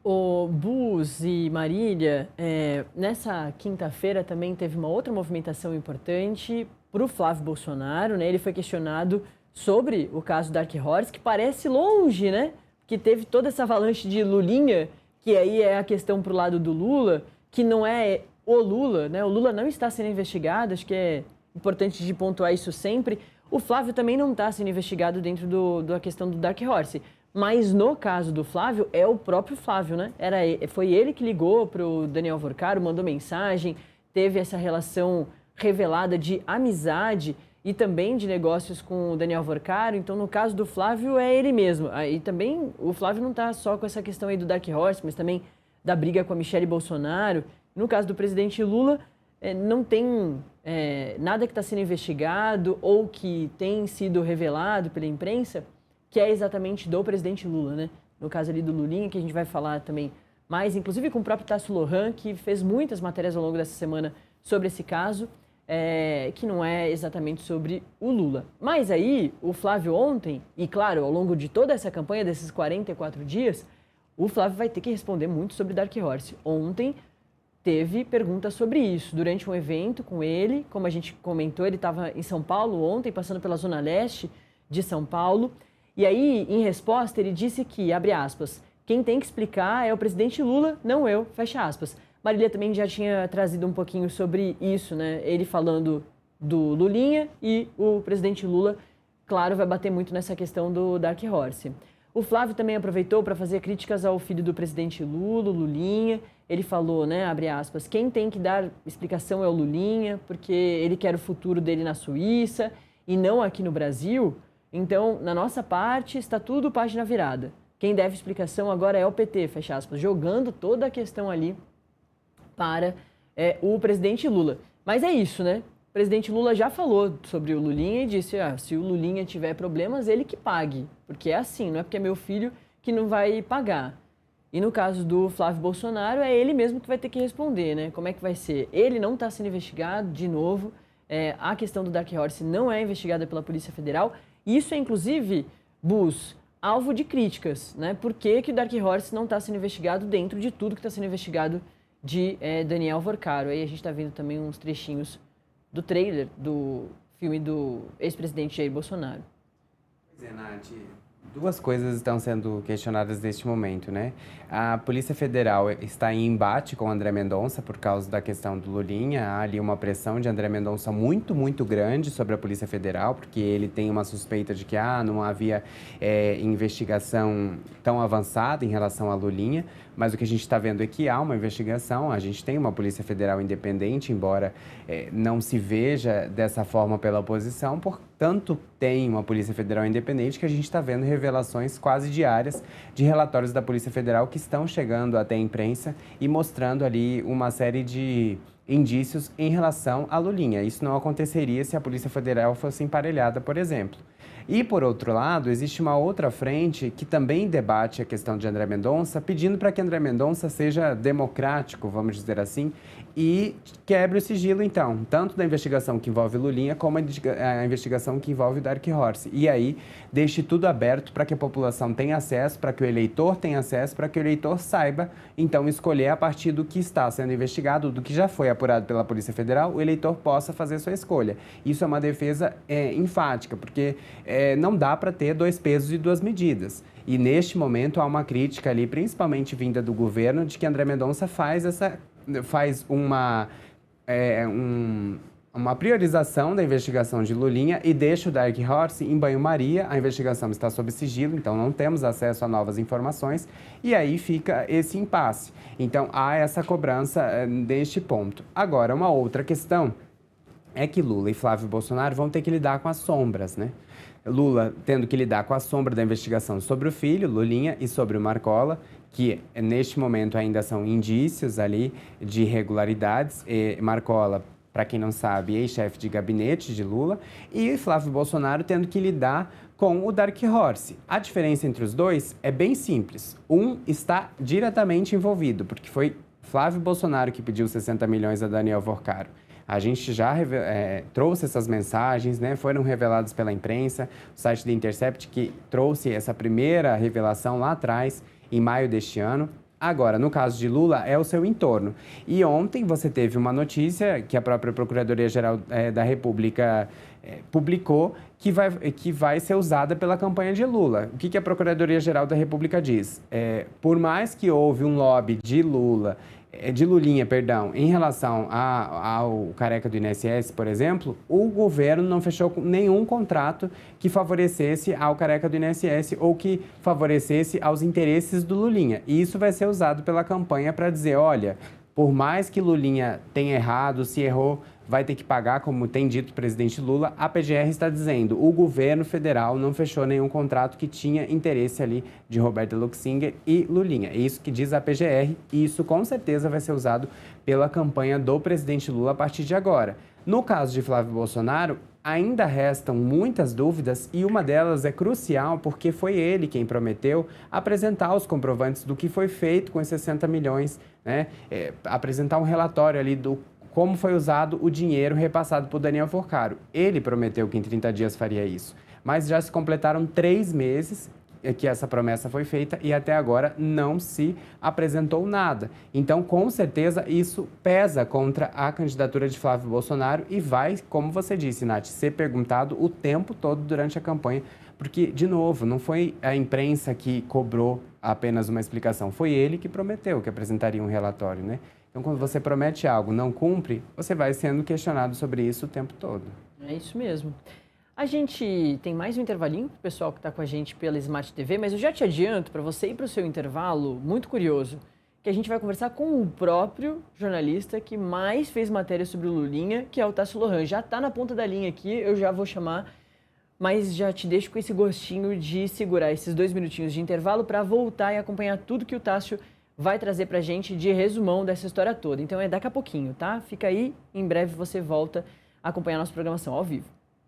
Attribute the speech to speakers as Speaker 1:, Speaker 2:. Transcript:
Speaker 1: O Bus e Marília, nessa quinta-feira também teve uma outra movimentação importante para o Flávio Bolsonaro, né? Ele foi questionado sobre o caso Dark Horse, que parece longe, né? Que teve toda essa avalanche de Lulinha, que aí é a questão para o lado do Lula, que não é o Lula, né? O Lula não está sendo investigado, acho que é importante de pontuar isso sempre. O Flávio também não está sendo investigado dentro da questão do Dark Horse. Mas no caso do Flávio, é o próprio Flávio, né? Foi ele que ligou para o Daniel Vorcaro, mandou mensagem, teve essa relação revelada de amizade e também de negócios com o Daniel Vorcaro. Então, no caso do Flávio, é ele mesmo. Aí também o Flávio não está só com essa questão aí do Dark Horse, mas também da briga com a Michelle Bolsonaro. No caso do presidente Lula, não tem nada que está sendo investigado ou que tem sido revelado pela imprensa que é exatamente do presidente Lula, né? No caso ali do Lulinha, que a gente vai falar também mais, inclusive com o próprio Tasso Lohan, que fez muitas matérias ao longo dessa semana sobre esse caso, que não é exatamente sobre o Lula. Mas aí, o Flávio ontem, e claro, ao longo de toda essa campanha, desses 44 dias, o Flávio vai ter que responder muito sobre Dark Horse. Ontem teve perguntas sobre isso, durante um evento com ele, como a gente comentou, ele estava em São Paulo ontem, passando pela Zona Leste de São Paulo. E aí, em resposta, ele disse que, abre aspas, quem tem que explicar é o presidente Lula, não eu, fecha aspas. Marília também já tinha trazido um pouquinho sobre isso, né? Ele falando do Lulinha e o presidente Lula, claro, vai bater muito nessa questão do Dark Horse. O Flávio também aproveitou para fazer críticas ao filho do presidente Lula, Lulinha. Ele falou, né, abre aspas, quem tem que dar explicação é o Lulinha, porque ele quer o futuro dele na Suíça e não aqui no Brasil. Então, na nossa parte, está tudo página virada. Quem deve explicação agora é o PT, fecha aspas, jogando toda a questão ali para o presidente Lula. Mas é isso, né? O presidente Lula já falou sobre o Lulinha e disse, se o Lulinha tiver problemas, ele que pague. Porque é assim, não é porque é meu filho que não vai pagar. E no caso do Flávio Bolsonaro, é ele mesmo que vai ter que responder, né? Como é que vai ser? Ele não está sendo investigado, de novo. A questão do Dark Horse não é investigada pela Polícia Federal. Isso é, inclusive, Bus, alvo de críticas, né? Por que o Dark Horse não está sendo investigado dentro de tudo que está sendo investigado de Daniel Vorcaro? Aí a gente está vendo também uns trechinhos do trailer do filme do ex-presidente Jair Bolsonaro.
Speaker 2: Pois é, Nath. Duas coisas estão sendo questionadas neste momento, né? A Polícia Federal está em embate com André Mendonça por causa da questão do Lulinha. Há ali uma pressão de André Mendonça muito, muito grande sobre a Polícia Federal, porque ele tem uma suspeita de que não havia investigação tão avançada em relação a Lulinha. Mas o que a gente está vendo é que há uma investigação, a gente tem uma Polícia Federal independente, embora não se veja dessa forma pela oposição, portanto tem uma Polícia Federal independente que a gente está vendo revelações quase diárias de relatórios da Polícia Federal que estão chegando até a imprensa e mostrando ali uma série de indícios em relação a Lulinha. Isso não aconteceria se a Polícia Federal fosse emparelhada, por exemplo. E, por outro lado, existe uma outra frente que também debate a questão de André Mendonça, pedindo para que André Mendonça seja democrático, vamos dizer assim, e quebre o sigilo, então, tanto da investigação que envolve Lulinha, como a investigação que envolve Dark Horse. E aí, deixe tudo aberto para que a população tenha acesso, para que o eleitor tenha acesso, para que o eleitor saiba, então, escolher a partir do que está sendo investigado, do que já foi apurado pela Polícia Federal, o eleitor possa fazer sua escolha. Isso é uma defesa enfática, porque não dá para ter dois pesos e duas medidas. E, neste momento, há uma crítica ali, principalmente vinda do governo, de que André Mendonça faz uma priorização da investigação de Lulinha e deixa o Dark Horse em banho-maria. A investigação está sob sigilo, então não temos acesso a novas informações e aí fica esse impasse. Então, há essa cobrança neste ponto. Agora, uma outra questão é que Lula e Flávio Bolsonaro vão ter que lidar com as sombras, né? Lula tendo que lidar com a sombra da investigação sobre o filho, Lulinha, e sobre o Marcola, que neste momento ainda são indícios ali de irregularidades. Marcola, para quem não sabe, ex-chefe de gabinete de Lula, e Flávio Bolsonaro tendo que lidar com o Dark Horse. A diferença entre os dois é bem simples. Um está diretamente envolvido, porque foi Flávio Bolsonaro que pediu 60 milhões a Daniel Vorcaro. A gente já trouxe essas mensagens, né? Foram reveladas pela imprensa, o site The Intercept que trouxe essa primeira revelação lá atrás, em maio deste ano. Agora, no caso de Lula, é o seu entorno. E ontem você teve uma notícia que a própria Procuradoria-Geral da República publicou que vai ser usada pela campanha de Lula. O que a Procuradoria-Geral da República diz? Por mais que houve um lobby de Lulinha, em relação ao careca do INSS, por exemplo, o governo não fechou nenhum contrato que favorecesse ao careca do INSS ou que favorecesse aos interesses do Lulinha. E isso vai ser usado pela campanha para dizer, olha, por mais que Lulinha tenha errado, se errou, vai ter que pagar, como tem dito o presidente Lula, a PGR está dizendo, o governo federal não fechou nenhum contrato que tinha interesse ali de Roberta Luxinger e Lulinha. É isso que diz a PGR e isso com certeza vai ser usado pela campanha do presidente Lula a partir de agora. No caso de Flávio Bolsonaro, ainda restam muitas dúvidas e uma delas é crucial porque foi ele quem prometeu apresentar os comprovantes do que foi feito com esses 60 milhões, né? Apresentar um relatório ali do como foi usado o dinheiro repassado por Daniel Forcaro. Ele prometeu que em 30 dias faria isso, mas já se completaram 3 meses que essa promessa foi feita e até agora não se apresentou nada. Então, com certeza, isso pesa contra a candidatura de Flávio Bolsonaro e vai, como você disse, Nath, ser perguntado o tempo todo durante a campanha, porque, de novo, não foi a imprensa que cobrou apenas uma explicação, foi ele que prometeu que apresentaria um relatório, né? Então, quando você promete algo, não cumpre, você vai sendo questionado sobre isso o tempo todo.
Speaker 1: É isso mesmo. A gente tem mais um intervalinho para o pessoal que está com a gente pela Smart TV, mas eu já te adianto para você ir para o seu intervalo, muito curioso, que a gente vai conversar com o próprio jornalista que mais fez matéria sobre o Lulinha, que é o Tássio Lohan. Já está na ponta da linha aqui, eu já vou chamar, mas já te deixo com esse gostinho de segurar esses 2 minutinhos de intervalo para voltar e acompanhar tudo que o Tássio vai trazer para a gente de resumão dessa história toda. Então é daqui a pouquinho, tá? Fica aí, em breve você volta a acompanhar a nossa programação ao vivo.